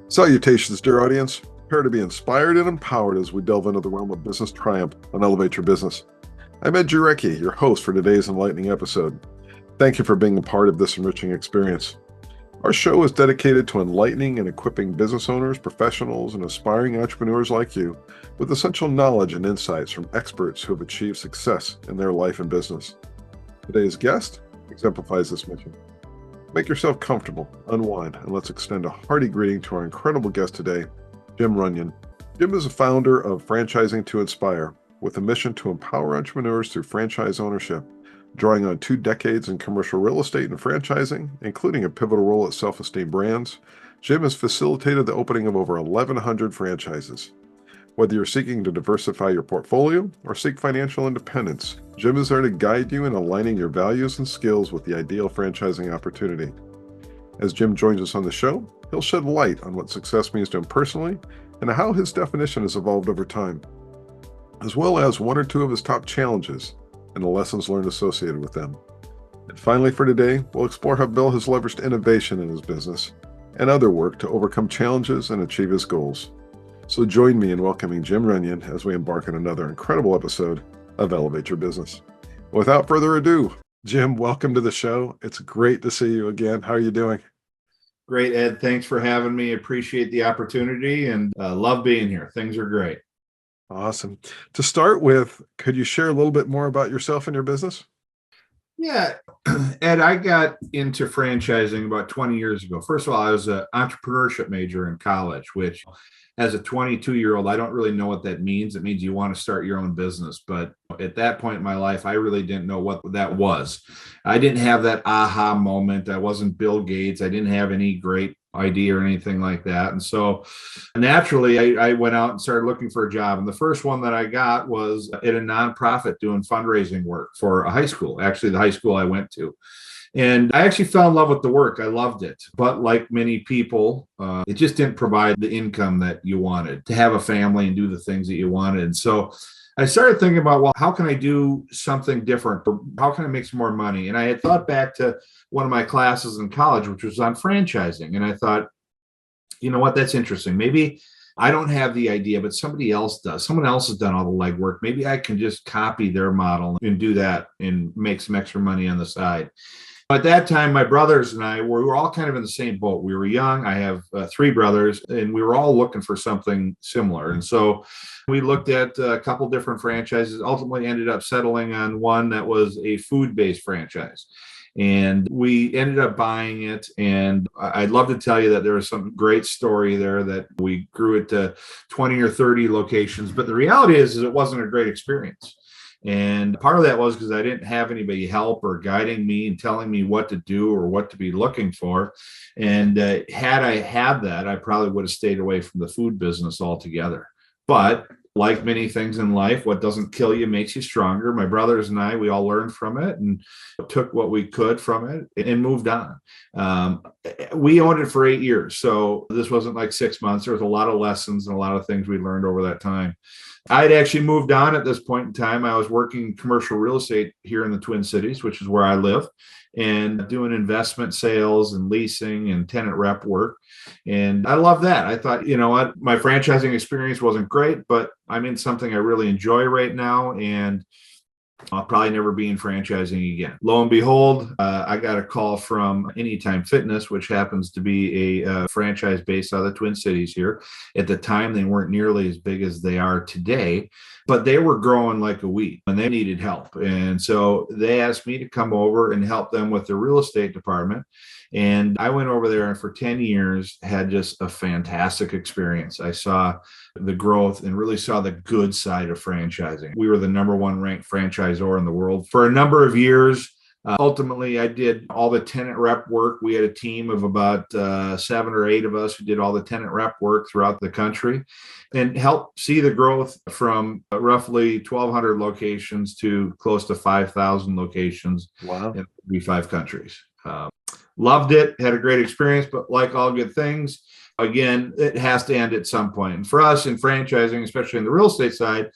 Salutations, dear audience. Prepare to be inspired and empowered as we delve into the realm of business triumph and elevate your business. I'm Ed Jarecki, your host for today's enlightening episode. Thank you for being a part of this enriching experience. Our show is dedicated to enlightening and equipping business owners, professionals, and aspiring entrepreneurs like you with essential knowledge and insights from experts who have achieved success in their life and business. Today's guest exemplifies this mission. Make yourself comfortable, unwind, and let's extend a hearty greeting to our incredible guest today, Jim Runyon. Jim is a founder of Franchising to Inspire, with a mission to empower entrepreneurs through franchise ownership, drawing on 2 decades in commercial real estate and franchising, including a pivotal role at Self-Esteem Brands. Jim has facilitated the opening of over 1,100 franchises. Whether you're seeking to diversify your portfolio or seek financial independence, Jim is there to guide you in aligning your values and skills with the ideal franchising opportunity. As Jim joins us on the show, he'll shed light on what success means to him personally and how his definition has evolved over time, as well as 1 or 2 of his top challenges and the lessons learned associated with them. And finally for today, we'll explore how Bill has leveraged innovation in his business and other work to overcome challenges and achieve his goals. So join me in welcoming Jim Runyon as we embark on another incredible episode of Elevate Your Business. Without further ado, Jim, welcome to the show. It's great to see you again. How are you doing? Great, Ed. Thanks for having me. Appreciate the opportunity and love being here. Things are great. Awesome. To start with, could you share a little bit more about yourself and your business? Yeah, Ed, I got into franchising about 20 years ago. First of all, I was an entrepreneurship major in college, which as a 22-year-old, I don't really know what that means. It means you want to start your own business. But at that point in my life, I really didn't know what that was. I didn't have that aha moment. I wasn't Bill Gates. I didn't have any great idea or anything like that. And so naturally, I went out and started looking for a job. And the first one that I got was at a nonprofit doing fundraising work for a high school, actually the high school I went to. And I actually fell in love with the work. I loved it. But like many people, it just didn't provide the income that you wanted to have a family and do the things that you wanted. And so I started thinking about, well, how can I do something different? How can I make some more money? And I had thought back to one of my classes in college, which was on franchising. And I thought, you know what, that's interesting. Maybe I don't have the idea, but somebody else does. Someone else has done all the legwork. Maybe I can just copy their model and do that and make some extra money on the side. At that time, my brothers and I, we were all kind of in the same boat. We were young. I have 3 brothers, and we were all looking for something similar. And so we looked at a couple different franchises, ultimately ended up settling on one that was a food-based franchise. And we ended up buying it. And I'd love to tell you that there was some great story there that we grew it to 20 or 30 locations. But the reality is it wasn't a great experience. And part of that was because I didn't have anybody help or guiding me and telling me what to do or what to be looking for. And had I had that, I probably would have stayed away from the food business altogether. But like many things in life, what doesn't kill you makes you stronger. My brothers and I, we all learned from it and took what we could from it and moved on. We owned it for 8 years. So this wasn't like 6 months. There was a lot of lessons and a lot of things we learned over that time. I'd actually moved on at this point in time. I was working commercial real estate here in the Twin Cities, which is where I live, and doing investment sales and leasing and tenant rep work. And I love that. I thought, you know what, my franchising experience wasn't great, but I'm in something I really enjoy right now. And I'll probably never be in franchising again. Lo and behold, I got a call from Anytime Fitness, which happens to be a franchise based out of the Twin Cities here. At the time, they weren't nearly as big as they are today, but they were growing like a weed and they needed help. And so they asked me to come over and help them with the real estate department. And I went over there and for 10 years had just a fantastic experience. I saw the growth and really saw the good side of franchising. We were the #1 ranked franchisor in the world for a number of years. Ultimately, I did all the tenant rep work. We had a team of about 7 or 8 of us who did all the tenant rep work throughout the country and helped see the growth from roughly 1,200 locations to close to 5,000 locations. Wow. In 35 countries. Loved it, had a great experience, but like all good things, again, it has to end at some point. And for us in franchising, especially in the real estate side,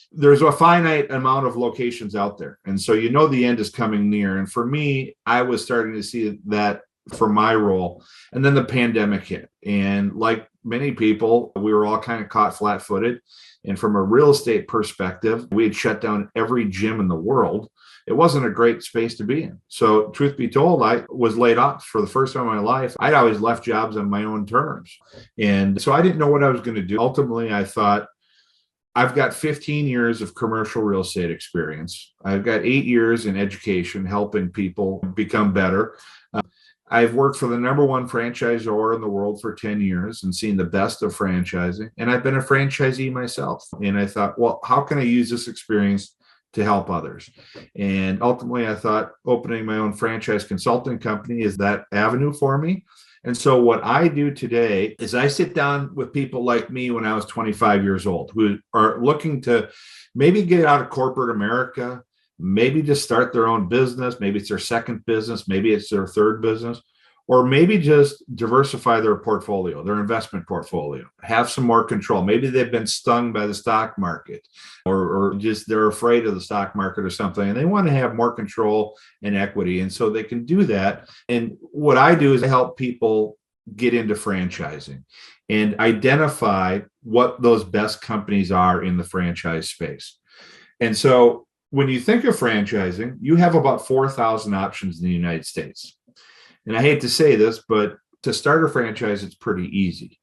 there's a finite amount of locations out there. And so, you know, the end is coming near. And for me, I was starting to see that for my role. And then the pandemic hit. And like many people, we were all kind of caught flat footed. And from a real estate perspective, we had shut down every gym in the world. It wasn't a great space to be in. So truth be told, I was laid off for the first time in my life. I'd always left jobs on my own terms. And so I didn't know what I was going to do. Ultimately, I thought, I've got 15 years of commercial real estate experience. I've got 8 years in education, helping people become better. I've worked for the number one franchisor in the world for 10 years and seen the best of franchising. And I've been a franchisee myself. And I thought, well, how can I use this experience to help others? And ultimately, I thought opening my own franchise consulting company is that avenue for me. And so what I do today is I sit down with people like me when I was 25 years old who are looking to maybe get out of corporate America, maybe just start their own business. Maybe it's their second business. Maybe it's their third business, or maybe just diversify their portfolio, their investment portfolio, have some more control. Maybe they've been stung by the stock market or just they're afraid of the stock market or something, and they want to have more control and equity. And so they can do that. And what I do is I help people get into franchising and identify what those best companies are in the franchise space. And so when you think of franchising, you have about 4,000 options in the United States. And I hate to say this, but to start a franchise, it's pretty easy.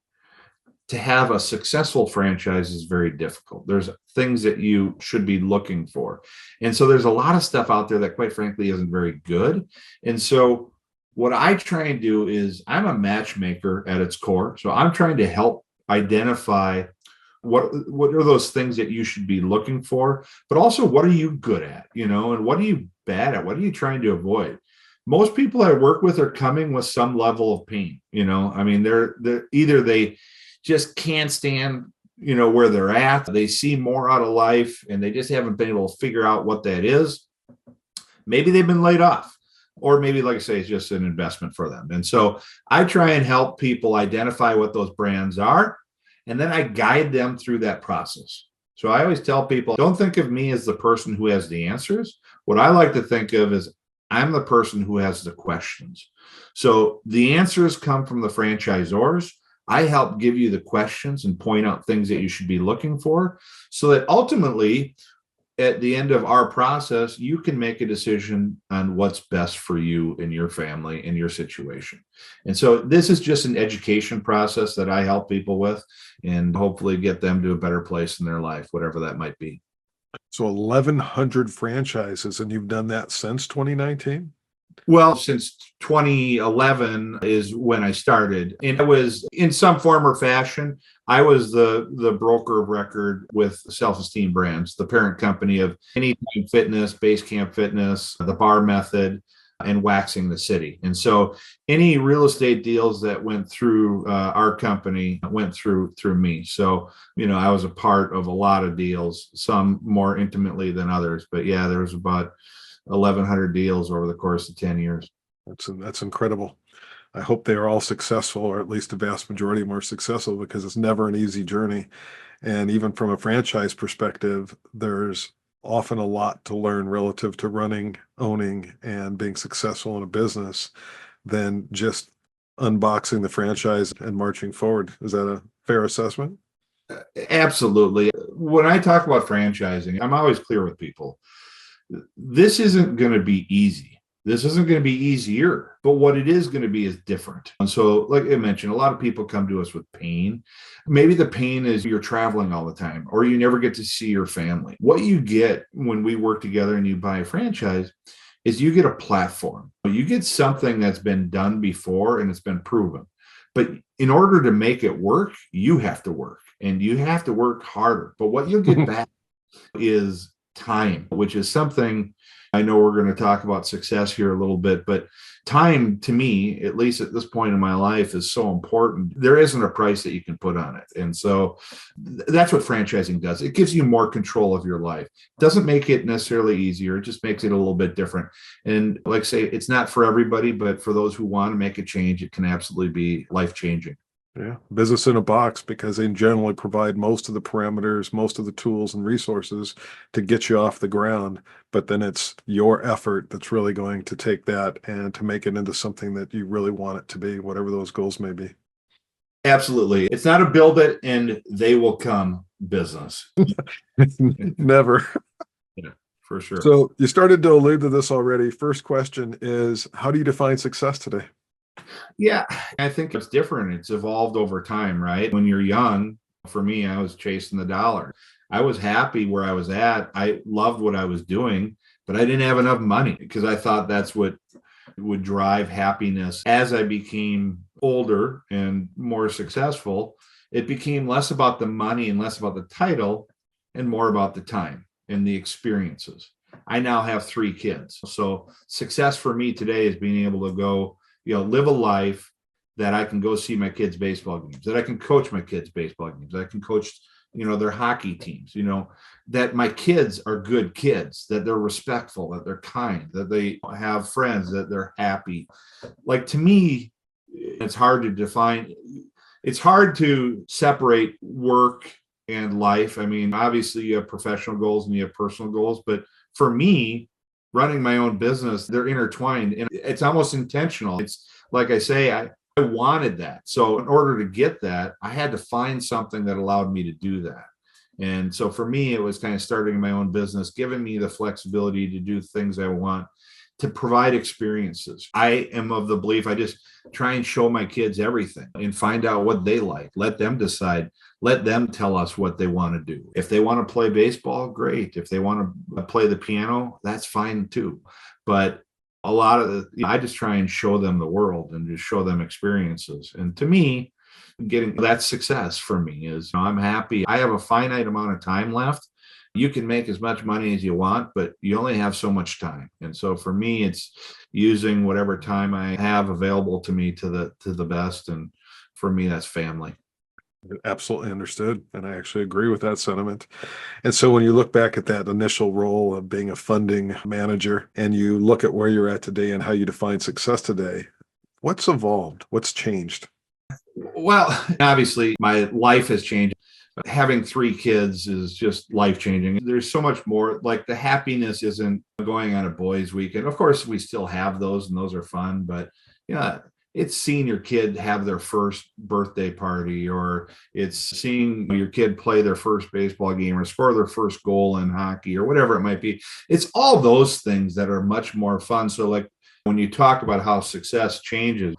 To have a successful franchise is very difficult. There's things that you should be looking for. And so there's a lot of stuff out there that, quite frankly, isn't very good. And so what I try and do is I'm a matchmaker at its core. So I'm trying to help identify what are those things that you should be looking for, but also what are you good at, and what are you bad at? What are you trying to avoid? Most people I work with are coming with some level of pain. I mean, they're either they just can't stand, where they're at. They see more out of life and they just haven't been able to figure out what that is. Maybe they've been laid off, or maybe, like I say, it's just an investment for them. And so I try and help people identify what those brands are. And then I guide them through that process. So I always tell people, don't think of me as the person who has the answers. What I like to think of is I'm the person who has the questions. So the answers come from the franchisors. I help give you the questions and point out things that you should be looking for so that ultimately, at the end of our process, you can make a decision on what's best for you and your family and your situation. And so this is just an education process that I help people with and hopefully get them to a better place in their life, whatever that might be. So 1,100 franchises, and you've done that since 2019? Well, since 2011 is when I started. And I was, in some form or fashion, I was the broker of record with Self-Esteem Brands, the parent company of Anytime Fitness, Basecamp Fitness, The Bar Method, and Waxing the City. And so any real estate deals that went through our company went through me. So, I was a part of a lot of deals, some more intimately than others. But yeah, there was about 1,100 deals over the course of 10 years. That's incredible. I hope they are all successful, or at least the vast majority of them are successful, because it's never an easy journey. And even from a franchise perspective, there's often a lot to learn relative to running, owning, and being successful in a business than just unboxing the franchise and marching forward. Is that a fair assessment? Absolutely. When I talk about franchising, I'm always clear with people. This isn't going to be easy. This isn't going to be easier, but what it is going to be is different. And so, like I mentioned, a lot of people come to us with pain. Maybe the pain is you're traveling all the time, or you never get to see your family. What you get when we work together and you buy a franchise is you get a platform. You get something that's been done before and it's been proven. But in order to make it work, you have to work, and you have to work harder. But what you'll get back is time, which is something I know we're going to talk about success here a little bit, but time to me, at least at this point in my life, is so important. There isn't a price that you can put on it. And so that's what franchising does. It gives you more control of your life. It doesn't make it necessarily easier. It just makes it a little bit different. And like I say, it's not for everybody, but for those who want to make a change, it can absolutely be life-changing. Yeah, business in a box, because they generally provide most of the parameters, most of the tools and resources to get you off the ground. But then it's your effort that's really going to take that and to make it into something that you really want it to be, whatever those goals may be. Absolutely. It's not a build it and they will come business. Never. Yeah, for sure. So you started to allude to this already. First question is, how do you define success today? Yeah, I think it's different. It's evolved over time, right? When you're young, for me, I was chasing the dollar. I was happy where I was at. I loved what I was doing, but I didn't have enough money because I thought that's what would drive happiness. As I became older and more successful, it became less about the money and less about the title and more about the time and the experiences. I now have 3 kids. So success for me today is being able to go, live a life that I can go see my kids' baseball games, that I can coach my kids' baseball games, that I can coach, their hockey teams, that my kids are good kids, that they're respectful, that they're kind, that they have friends, that they're happy. Like, to me, it's hard to define. It's hard to separate work and life. I mean, obviously you have professional goals and you have personal goals, but for me, running my own business, they're intertwined and it's almost intentional. It's like I say, I wanted that. So in order to get that, I had to find something that allowed me to do that. And so for me, it was kind of starting my own business, giving me the flexibility to do things I want, to provide experiences. I am of the belief I just try and show my kids everything and find out what they like. Let them decide. Let them tell us what they want to do. If they want to play baseball, great. If they want to play the piano, that's fine too. But a lot of I just try and show them the world and just show them experiences. And to me, getting that success for me is, I'm happy. I have a finite amount of time left. You can make as much money as you want, but you only have so much time. And so for me, it's using whatever time I have available to me to the best. And for me, that's family. Absolutely understood. And I actually agree with that sentiment. And so when you look back at that initial role of being a funding manager and you look at where you're at today and how you define success today, what's evolved? What's changed? Well, obviously, my life has changed. Having 3 kids is just life changing. There's so much more. Like, the happiness isn't going on a boys' weekend. Of course, we still have those, and those are fun. But yeah, it's seeing your kid have their first birthday party, or it's seeing your kid play their first baseball game or score their first goal in hockey or whatever it might be. It's all those things that are much more fun. So, like, when you talk about how success changes,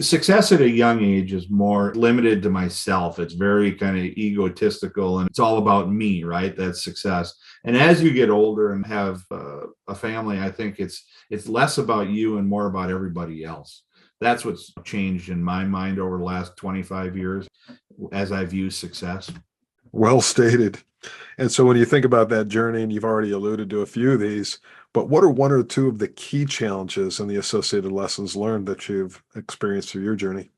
success at a young age is more limited to myself. It's very kind of egotistical and it's all about me, right? That's success. And as you get older and have a family, I think it's less about you and more about everybody else. That's what's changed in my mind over the last 25 years as I view success. Well stated. And so when you think about that journey, and you've already alluded to a few of these, but what are one or two of the key challenges and the associated lessons learned that you've experienced through your journey?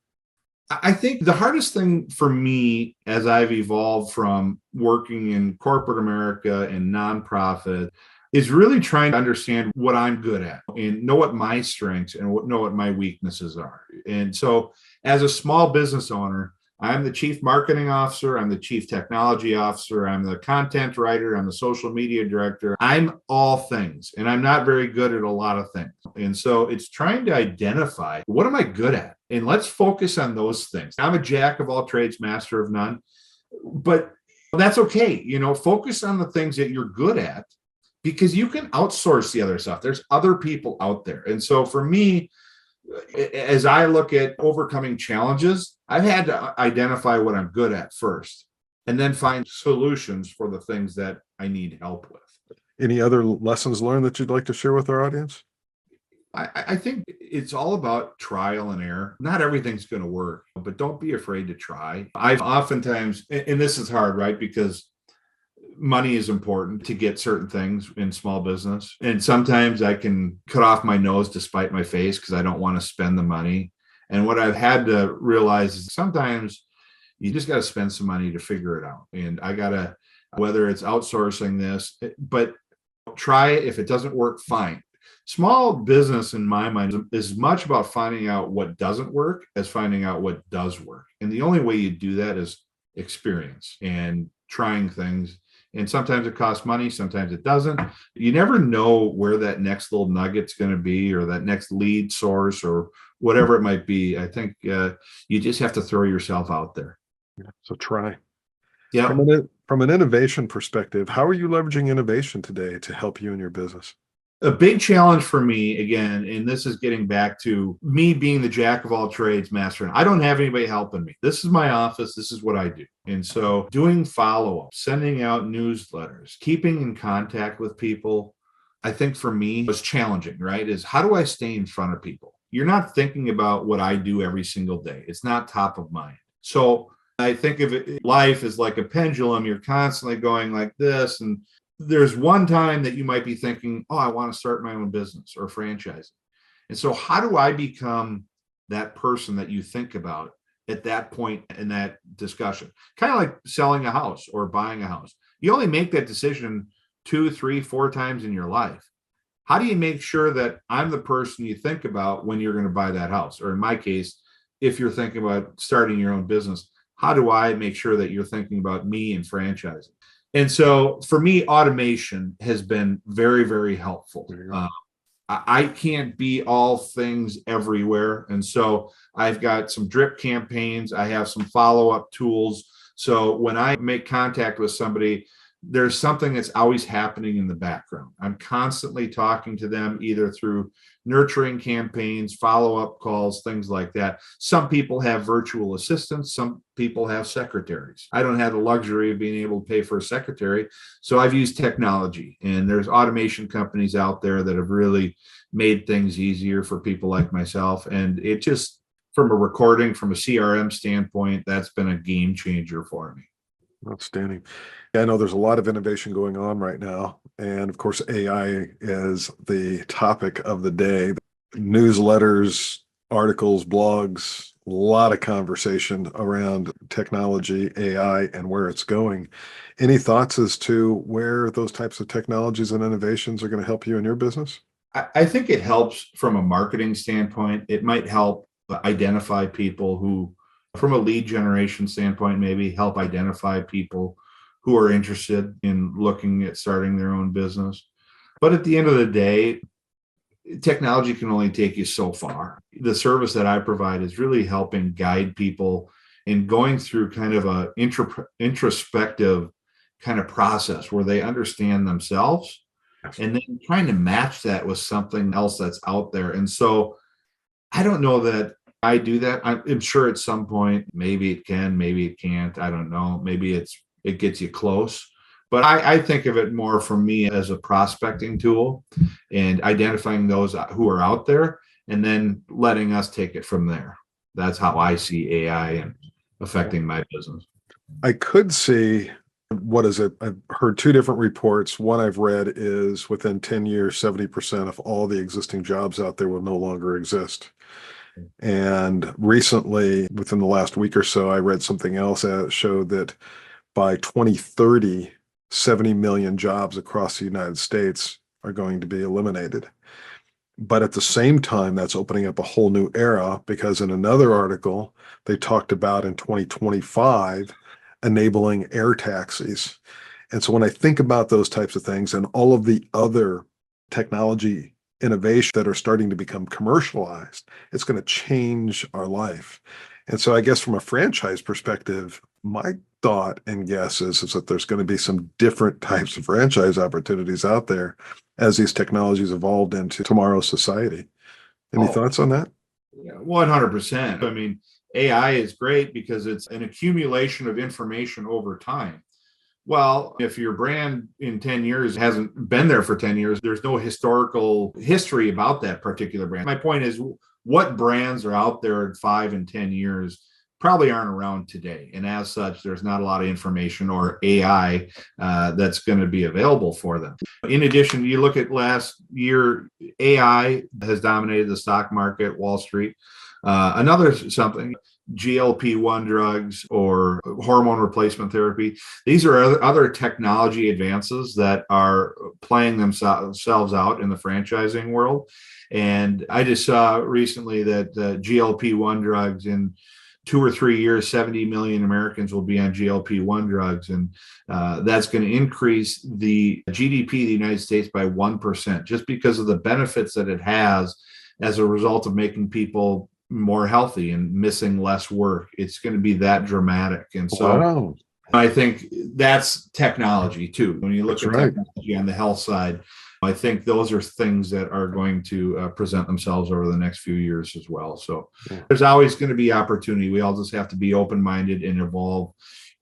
I think the hardest thing for me as I've evolved from working in corporate America and nonprofit is really trying to understand what I'm good at and know what my strengths and know what my weaknesses are. And so as a small business owner, I'm the chief marketing officer, I'm the chief technology officer, I'm the content writer, I'm the social media director. I'm all things, and I'm not very good at a lot of things. And so it's trying to identify, what am I good at? And let's focus on those things. I'm a jack of all trades, master of none, but that's okay. Focus on the things that you're good at, because you can outsource the other stuff. There's other people out there. And so for me, as I look at overcoming challenges, I've had to identify what I'm good at first and then find solutions for the things that I need help with. Any other lessons learned that you'd like to share with our audience? I think it's all about trial and error. Not everything's going to work, but don't be afraid to try. I've oftentimes, and this is hard, right? Because money is important to get certain things in small business. And sometimes I can cut off my nose to spite my face because I don't want to spend the money. And what I've had to realize is sometimes you just got to spend some money to figure it out. And I got to, whether it's outsourcing this, but try it. If it doesn't work, fine. Small business, in my mind, is as much about finding out what doesn't work as finding out what does work. And the only way you do that is experience and trying things. And sometimes it costs money, sometimes it doesn't. You never know where that next little nugget's going to be, or that next lead source, or whatever it might be. I think you just have to throw yourself out there. Yeah, so try. Yeah. From an innovation perspective, how are you leveraging innovation today to help you in your business? A big challenge for me, again, and this is getting back to me being the jack of all trades master. I don't have anybody helping me. This is my office. This is what I do. And so doing follow-up, sending out newsletters, keeping in contact with people, I think for me was challenging, right? Is how do I stay in front of people? You're not thinking about what I do every single day. It's not top of mind. So I think of it, life is like a pendulum. You're constantly going like this, and there's one time that you might be thinking, oh, I want to start my own business or franchising. And so how do I become that person that you think about at that point in that discussion? Kind of like selling a house or buying a house. You only make that decision 2, 3, 4 times in your life. How do you make sure that I'm the person you think about when you're going to buy that house? Or in my case, if you're thinking about starting your own business, how do I make sure that you're thinking about me and franchising? And so for me, automation has been very, very helpful. I can't be all things everywhere. And so I've got some drip campaigns. I have some follow-up tools. So when I make contact with somebody, there's something that's always happening in the background. I'm constantly talking to them either through nurturing campaigns, follow-up calls, things like that. Some people have virtual assistants. Some people have secretaries. I don't have the luxury of being able to pay for a secretary. So I've used technology, and there's automation companies out there that have really made things easier for people like myself. And it just, from a recording, from a CRM standpoint, that's been a game changer for me. Outstanding. I know there's a lot of innovation going on right now. And of course, AI is the topic of the day. Newsletters, articles, blogs, a lot of conversation around technology, AI, and where it's going. Any thoughts as to where those types of technologies and innovations are going to help you in your business? I think it helps from a marketing standpoint. It might help identify people who, from a lead generation standpoint, maybe help identify people who are interested in looking at starting their own business. But at the end of the day, technology can only take you so far. The service that I provide is really helping guide people in going through kind of a introspective kind of process where they understand themselves, and then trying to match that with something else that's out there. And so I don't know that I do that. I'm sure at some point, maybe it can, maybe it can't. I don't know. Maybe it gets you close. But I think of it more for me as a prospecting tool and identifying those who are out there and then letting us take it from there. That's how I see AI and affecting my business. I could see, what is it? I've heard 2 different reports. One I've read is within 10 years, 70% of all the existing jobs out there will no longer exist. And recently, within the last week or so, I read something else that showed that by 2030, 70 million jobs across the United States are going to be eliminated. But at the same time, that's opening up a whole new era, because in another article, they talked about in 2025 enabling air taxis. And so when I think about those types of things and all of the other technology innovation that are starting to become commercialized, it's going to change our life. And so I guess from a franchise perspective, my thought and guess is that there's going to be some different types of franchise opportunities out there as these technologies evolved into tomorrow's society. Any thoughts on that? 100%. I mean, AI is great because it's an accumulation of information over time. Well, if your brand in 10 years hasn't been there for 10 years, there's no historical history about that particular brand. My point is, what brands are out there in 5 and 10 years probably aren't around today. And as such, there's not a lot of information or AI that's going to be available for them. In addition, you look at last year, AI has dominated the stock market, Wall Street. Another something, GLP-1 drugs or hormone replacement therapy. These are other technology advances that are playing themselves out in the franchising world. And I just saw recently that GLP-1 drugs in 2 or 3 years, 70 million Americans will be on GLP-1 drugs. And that's going to increase the GDP of the United States by 1%, just because of the benefits that it has as a result of making people more healthy and missing less work. It's going to be that dramatic. And so Wow. I think that's technology too. When you look That's at right. technology on the health side, I think those are things that are going to present themselves over the next few years as well. So there's always going to be opportunity. We all just have to be open-minded and evolve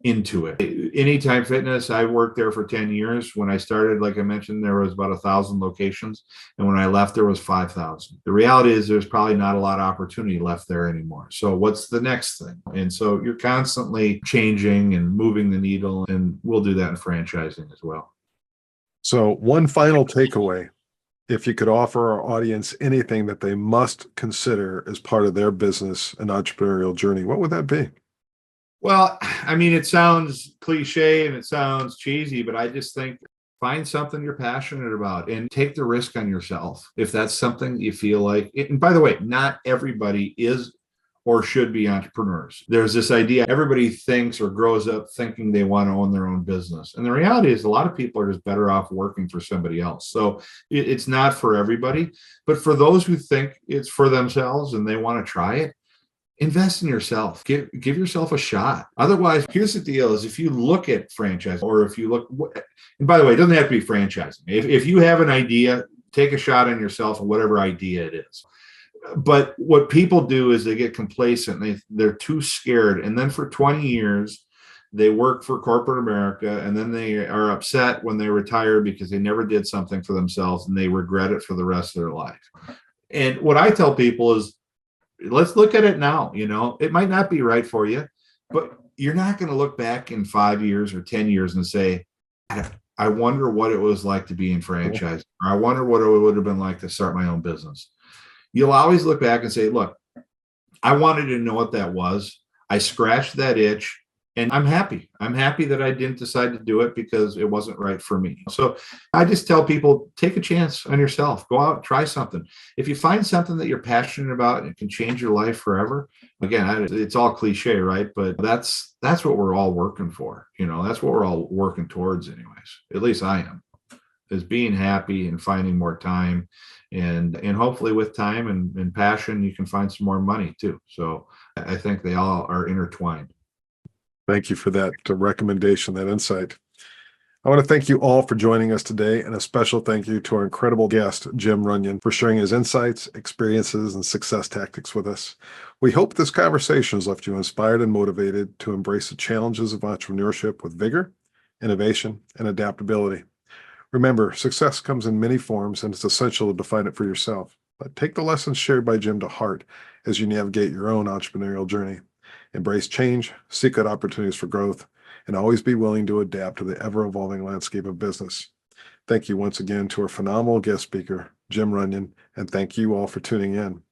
into it. Anytime Fitness, I worked there for 10 years. When I started, like I mentioned, there was about 1,000 locations. And when I left, there was 5,000. The reality is there's probably not a lot of opportunity left there anymore. So what's the next thing? And so you're constantly changing and moving the needle, and we'll do that in franchising as well. So one final takeaway, if you could offer our audience anything that they must consider as part of their business and entrepreneurial journey, what would that be? Well, I mean, it sounds cliche and it sounds cheesy, but I just think find something you're passionate about and take the risk on yourself. If that's something you feel like, and by the way, not everybody is or should be entrepreneurs. There's this idea everybody thinks or grows up thinking they want to own their own business. And the reality is a lot of people are just better off working for somebody else. So it's not for everybody, but for those who think it's for themselves and they want to try it, invest in yourself. Give yourself a shot. Otherwise, here's the deal: is if you look at franchise, or if you look, and by the way, it doesn't have to be franchising. If you have an idea, take a shot on yourself and whatever idea it is. But what people do is they get complacent. They're too scared. And then for 20 years, they work for corporate America, and then they are upset when they retire because they never did something for themselves and they regret it for the rest of their life. And what I tell people is, let's look at it now. It might not be right for you, but you're not going to look back in 5 years or 10 years and say, I wonder what it was like to be in franchise, or I wonder what it would have been like to start my own business. You'll always look back and say, look, I wanted to know what that was. I scratched that itch, and I'm happy. I'm happy that I didn't decide to do it because it wasn't right for me. So I just tell people, take a chance on yourself. Go out, try something. If you find something that you're passionate about and it can change your life forever, again, it's all cliche, right? But that's what we're all working for. That's what we're all working towards anyways. At least I am, is being happy and finding more time. And hopefully with time and passion, you can find some more money too. So I think they all are intertwined. Thank you for that recommendation, that insight. I want to thank you all for joining us today, and a special thank you to our incredible guest, Jim Runyon, for sharing his insights, experiences, and success tactics with us. We hope this conversation has left you inspired and motivated to embrace the challenges of entrepreneurship with vigor, innovation, and adaptability. Remember, success comes in many forms, and it's essential to define it for yourself. But take the lessons shared by Jim to heart as you navigate your own entrepreneurial journey. Embrace change, seek out opportunities for growth, and always be willing to adapt to the ever-evolving landscape of business. Thank you once again to our phenomenal guest speaker, Jim Runyon, and thank you all for tuning in.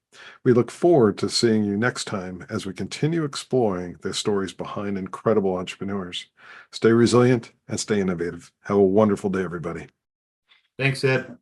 We look forward to seeing you next time as we continue exploring the stories behind incredible entrepreneurs. Stay resilient and stay innovative. Have a wonderful day, everybody. Thanks, Ed.